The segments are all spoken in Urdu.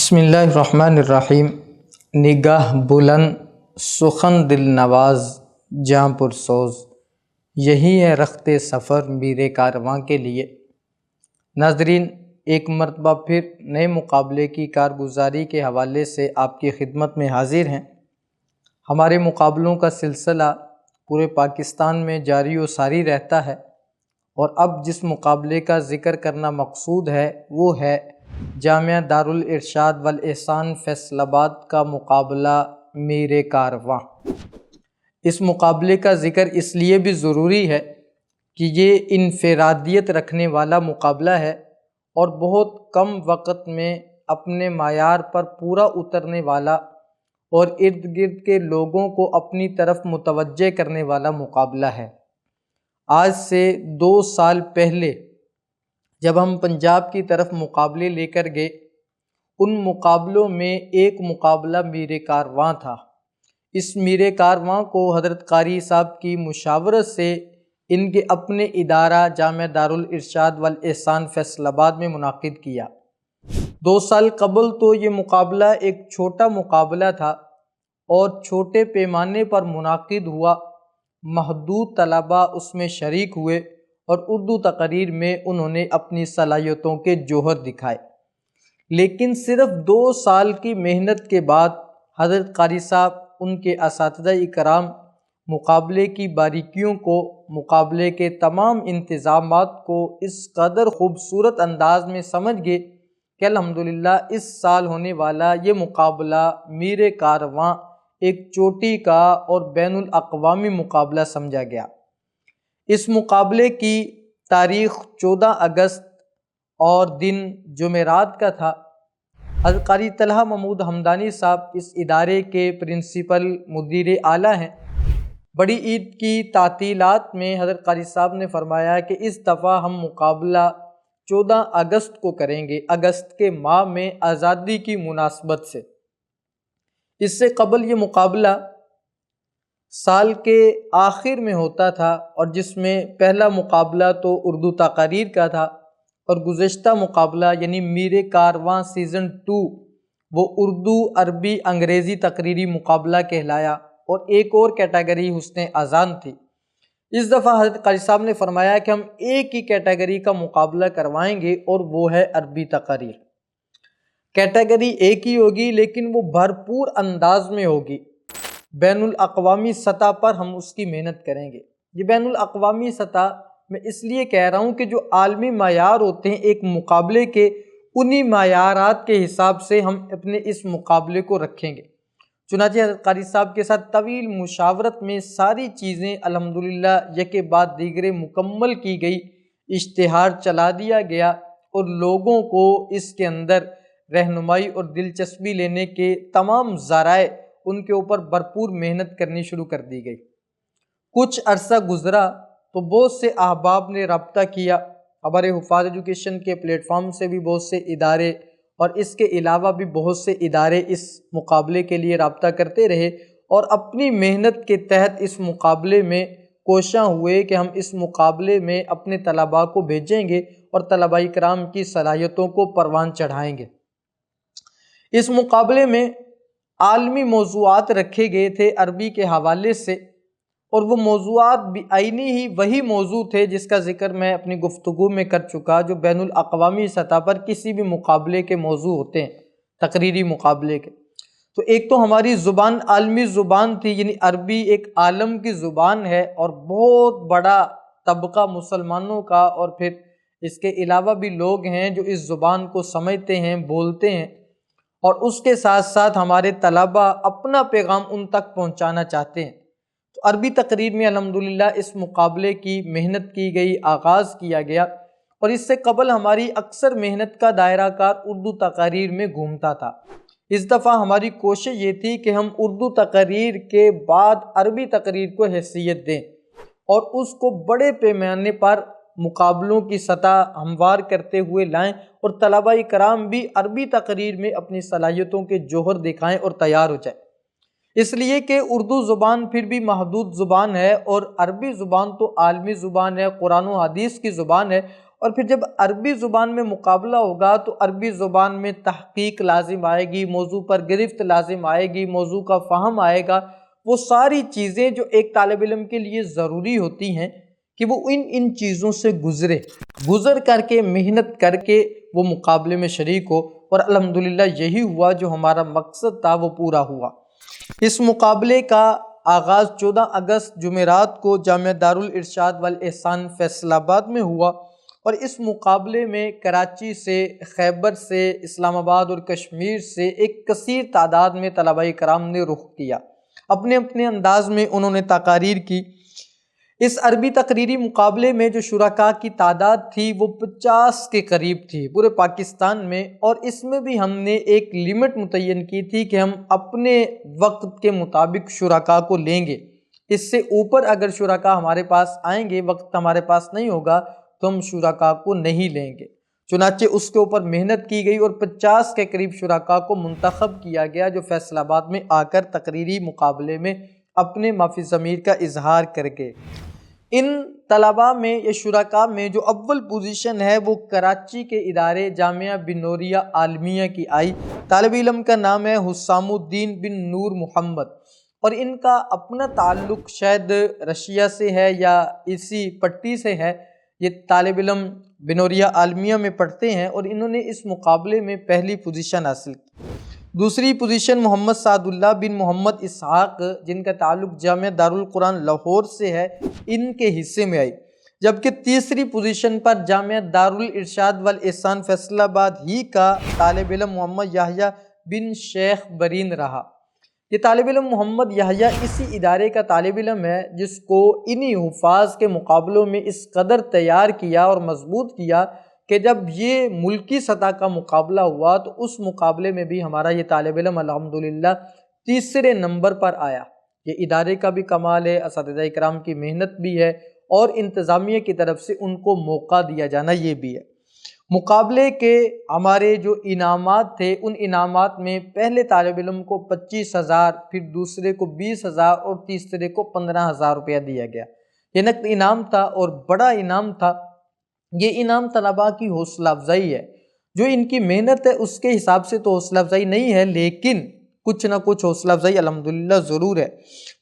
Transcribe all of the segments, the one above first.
بسم اللہ الرحمن الرحیم۔ نگاہ بلند سخن دل نواز جاں پرسوز، یہی ہے رخت سفر میر کارواں کے لیے۔ ناظرین، ایک مرتبہ پھر نئے مقابلے کی کارگزاری کے حوالے سے آپ کی خدمت میں حاضر ہیں۔ ہمارے مقابلوں کا سلسلہ پورے پاکستان میں جاری و ساری رہتا ہے، اور اب جس مقابلے کا ذکر کرنا مقصود ہے وہ ہے جامعہ دارالارشاد والاحسان فیصل آباد کا مقابلہ میر کارواں۔ اس مقابلے کا ذکر اس لیے بھی ضروری ہے کہ یہ انفرادیت رکھنے والا مقابلہ ہے اور بہت کم وقت میں اپنے معیار پر پورا اترنے والا اور ارد گرد کے لوگوں کو اپنی طرف متوجہ کرنے والا مقابلہ ہے۔ آج سے 2 سال پہلے جب ہم پنجاب کی طرف مقابلے لے کر گئے، ان مقابلوں میں ایک مقابلہ میر کارواں تھا۔ اس میر کارواں کو حضرت قاری صاحب کی مشاورت سے ان کے اپنے ادارہ جامعہ دارالارشاد والاحسان فیصل آباد میں منعقد کیا۔ 2 سال قبل تو یہ مقابلہ ایک چھوٹا مقابلہ تھا اور چھوٹے پیمانے پر منعقد ہوا۔ محدود طلباء اس میں شریک ہوئے اور اردو تقریر میں انہوں نے اپنی صلاحیتوں کے جوہر دکھائے۔ لیکن صرف 2 سال کی محنت کے بعد حضرت قاری صاحب، ان کے اساتذہ اکرام مقابلے کی باریکیوں کو، مقابلے کے تمام انتظامات کو اس قدر خوبصورت انداز میں سمجھ گئے کہ الحمدللہ اس سال ہونے والا یہ مقابلہ میر کارواں ایک چوٹی کا اور بین الاقوامی مقابلہ سمجھا گیا۔ اس مقابلے کی تاریخ 14 اگست اور دن جمعرات کا تھا۔ حضرت قاری طلحہ محمود ہمدانی صاحب اس ادارے کے پرنسپل مدیر اعلیٰ ہیں۔ بڑی عید کی تعطیلات میں حضرت قاری صاحب نے فرمایا کہ اس دفعہ ہم مقابلہ 14 اگست کو کریں گے، اگست کے ماہ میں آزادی کی مناسبت سے۔ اس سے قبل یہ مقابلہ سال کے آخر میں ہوتا تھا، اور جس میں پہلا مقابلہ تو اردو تقاریر کا تھا، اور گزشتہ مقابلہ یعنی میر کارواں سیزن 2 وہ اردو، عربی، انگریزی تقریری مقابلہ کہلایا، اور ایک اور کیٹیگری حسن اذان تھی۔ اس دفعہ حضرت قاری صاحب نے فرمایا کہ ہم ایک ہی کیٹیگری کا مقابلہ کروائیں گے، اور وہ ہے عربی تقریر۔ کیٹیگری ایک ہی ہوگی لیکن وہ بھرپور انداز میں ہوگی۔ بین الاقوامی سطح پر ہم اس کی محنت کریں گے۔ یہ بین الاقوامی سطح میں اس لیے کہہ رہا ہوں کہ جو عالمی معیار ہوتے ہیں ایک مقابلے کے، انہی معیارات کے حساب سے ہم اپنے اس مقابلے کو رکھیں گے۔ چنانچہ حضرت قاری صاحب کے ساتھ طویل مشاورت میں ساری چیزیں الحمدللہ یکے بعد دیگرے مکمل کی گئی، اشتہار چلا دیا گیا، اور لوگوں کو اس کے اندر رہنمائی اور دلچسپی لینے کے تمام ذرائع ان کے اوپر بھرپور محنت کرنی شروع کر دی گئی۔ کچھ عرصہ گزرا تو بہت سے احباب نے رابطہ کیا، ہمارے حفاظ ایجوکیشن کے پلیٹ فارم سے بھی بہت سے ادارے، اور اس کے علاوہ بھی بہت سے ادارے اس مقابلے کے لیے رابطہ کرتے رہے، اور اپنی محنت کے تحت اس مقابلے میں کوشاں ہوئے کہ ہم اس مقابلے میں اپنے طلباء کو بھیجیں گے اور طلباء کرام کی صلاحیتوں کو پروان چڑھائیں گے۔ اس مقابلے میں عالمی موضوعات رکھے گئے تھے عربی کے حوالے سے، اور وہ موضوعات بھی عینی ہی وہی موضوع تھے جس کا ذکر میں اپنی گفتگو میں کر چکا، جو بین الاقوامی سطح پر کسی بھی مقابلے کے موضوع ہوتے ہیں، تقریری مقابلے کے۔ تو ایک تو ہماری زبان عالمی زبان تھی، یعنی عربی ایک عالم کی زبان ہے، اور بہت بڑا طبقہ مسلمانوں کا اور پھر اس کے علاوہ بھی لوگ ہیں جو اس زبان کو سمجھتے ہیں، بولتے ہیں، اور اس کے ساتھ ساتھ ہمارے طلباء اپنا پیغام ان تک پہنچانا چاہتے ہیں۔ تو عربی تقریر میں الحمدللہ اس مقابلے کی محنت کی گئی، آغاز کیا گیا، اور اس سے قبل ہماری اکثر محنت کا دائرہ کار اردو تقاریر میں گھومتا تھا۔ اس دفعہ ہماری کوشش یہ تھی کہ ہم اردو تقریر کے بعد عربی تقریر کو حیثیت دیں، اور اس کو بڑے پیمانے پر مقابلوں کی سطح ہموار کرتے ہوئے لائیں، اور طلباء کرام بھی عربی تقریر میں اپنی صلاحیتوں کے جوہر دکھائیں اور تیار ہو جائیں۔ اس لیے کہ اردو زبان پھر بھی محدود زبان ہے، اور عربی زبان تو عالمی زبان ہے، قرآن و حدیث کی زبان ہے، اور پھر جب عربی زبان میں مقابلہ ہوگا تو عربی زبان میں تحقیق لازم آئے گی، موضوع پر گرفت لازم آئے گی، موضوع کا فہم آئے گا۔ وہ ساری چیزیں جو ایک طالب علم کے لیے ضروری ہوتی ہیں کہ وہ ان چیزوں سے گزر کر کے، محنت کر کے وہ مقابلے میں شریک ہو، اور الحمدللہ یہی ہوا، جو ہمارا مقصد تھا وہ پورا ہوا۔ اس مقابلے کا آغاز 14 اگست جمعرات کو جامعہ دارالارشاد والاحسان فیصل آباد میں ہوا، اور اس مقابلے میں کراچی سے، خیبر سے، اسلام آباد اور کشمیر سے ایک کثیر تعداد میں طلباء کرام نے رخ کیا۔ اپنے اپنے انداز میں انہوں نے تقاریر کی۔ اس عربی تقریری مقابلے میں جو شرکاء کی تعداد تھی وہ 50 کے قریب تھی پورے پاکستان میں، اور اس میں بھی ہم نے ایک لمٹ متعین کی تھی کہ ہم اپنے وقت کے مطابق شرکاء کو لیں گے۔ اس سے اوپر اگر شرکاء ہمارے پاس آئیں گے، وقت ہمارے پاس نہیں ہوگا تو ہم شرکاء کو نہیں لیں گے۔ چنانچہ اس کے اوپر محنت کی گئی اور 50 کے قریب شرکاء کو منتخب کیا گیا، جو فیصل آباد میں آ کر تقریری مقابلے میں اپنے ما فی الضمیر کا اظہار کر کے۔ ان طلباء میں یا شرکاء میں جو اول پوزیشن ہے وہ کراچی کے ادارے جامعہ بنوریہ عالمیہ کی آئی۔ طالب علم کا نام ہے حسام الدین بن نور محمد، اور ان کا اپنا تعلق شاید رشیا سے ہے یا اسی پٹی سے ہے۔ یہ طالب علم بنوریہ عالمیہ میں پڑھتے ہیں، اور انہوں نے اس مقابلے میں پہلی پوزیشن حاصل کی۔ دوسری پوزیشن محمد سعد اللہ بن محمد اسحاق، جن کا تعلق جامعہ دارالقرآن لاہور سے ہے، ان کے حصے میں آئی۔ جبکہ تیسری پوزیشن پر جامعہ دارالارشاد والاحسان فیصل آباد ہی کا طالب علم محمد یحییٰ بن شیخ برین رہا۔ یہ طالب علم محمد یحییٰ اسی ادارے کا طالب علم ہے جس کو انہی حفاظ کے مقابلوں میں اس قدر تیار کیا اور مضبوط کیا کہ جب یہ ملکی سطح کا مقابلہ ہوا تو اس مقابلے میں بھی ہمارا یہ طالب علم الحمدللہ تیسرے نمبر پر آیا۔ یہ ادارے کا بھی کمال ہے، اساتذہ کرام کی محنت بھی ہے، اور انتظامیہ کی طرف سے ان کو موقع دیا جانا یہ بھی ہے۔ مقابلے کے ہمارے جو انعامات تھے، ان انعامات میں پہلے طالب علم کو 25,000، پھر دوسرے کو 20,000 اور تیسرے کو 15,000 روپیہ دیا گیا۔ یہ نقد انعام تھا اور بڑا انعام تھا۔ یہ انعام طلباء کی حوصلہ افزائی ہے، جو ان کی محنت ہے اس کے حساب سے تو حوصلہ افزائی نہیں ہے، لیکن کچھ نہ کچھ حوصلہ افزائی الحمدللہ ضرور ہے۔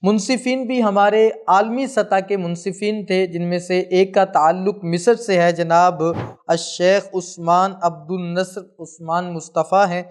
منصفین بھی ہمارے عالمی سطح کے منصفین تھے، جن میں سے ایک کا تعلق مصر سے ہے، جناب الشیخ عثمان عبد النصر عثمان مصطفیٰ ہیں،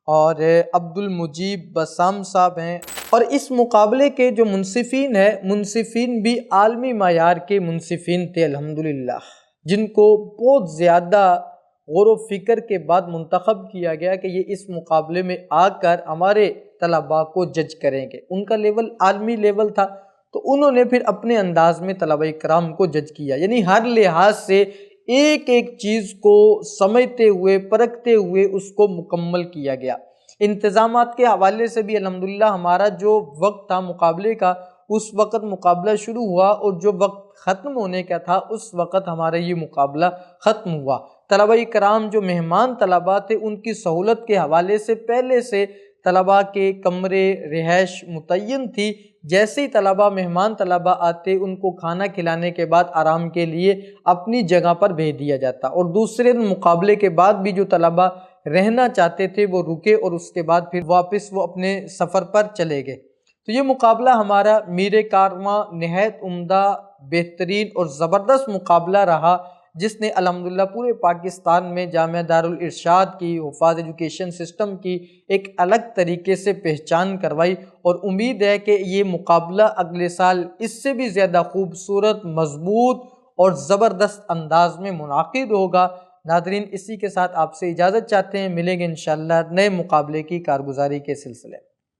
اور عبد المجیب بسام صاحب ہیں۔ اور اس مقابلے کے جو منصفین ہیں، منصفین بھی عالمی معیار کے منصفین تھے الحمدللہ، جن کو بہت زیادہ غور و فکر کے بعد منتخب کیا گیا کہ یہ اس مقابلے میں آ کر ہمارے طلباء کو جج کریں گے۔ ان کا لیول عالمی لیول تھا، تو انہوں نے پھر اپنے انداز میں طلباء کرام کو جج کیا، یعنی ہر لحاظ سے ایک ایک چیز کو سمجھتے ہوئے، پرکھتے ہوئے اس کو مکمل کیا گیا۔ انتظامات کے حوالے سے بھی الحمدللہ ہمارا جو وقت تھا مقابلے کا، اس وقت مقابلہ شروع ہوا، اور جو وقت ختم ہونے کا تھا اس وقت ہمارا یہ مقابلہ ختم ہوا۔ طلباء کرام جو مہمان طلباء تھے، ان کی سہولت کے حوالے سے پہلے سے طلباء کے کمرے، رہائش متعین تھی۔ جیسے ہی مہمان طلباء آتے، ان کو کھانا کھلانے کے بعد آرام کے لیے اپنی جگہ پر بھیج دیا جاتا، اور دوسرے مقابلے کے بعد بھی جو طلباء رہنا چاہتے تھے وہ رکے، اور اس کے بعد پھر واپس وہ اپنے سفر پر چلے گئے۔ تو یہ مقابلہ ہمارا میر کارواں نہایت عمدہ، بہترین اور زبردست مقابلہ رہا، جس نے الحمدللہ پورے پاکستان میں جامعہ دارالارشاد کی، حفاظ ایجوکیشن سسٹم کی ایک الگ طریقے سے پہچان کروائی، اور امید ہے کہ یہ مقابلہ اگلے سال اس سے بھی زیادہ خوبصورت، مضبوط اور زبردست انداز میں منعقد ہوگا۔ ناظرین، اسی کے ساتھ آپ سے اجازت چاہتے ہیں، ملیں گے انشاءاللہ نئے مقابلے کی کارگزاری کے سلسلے۔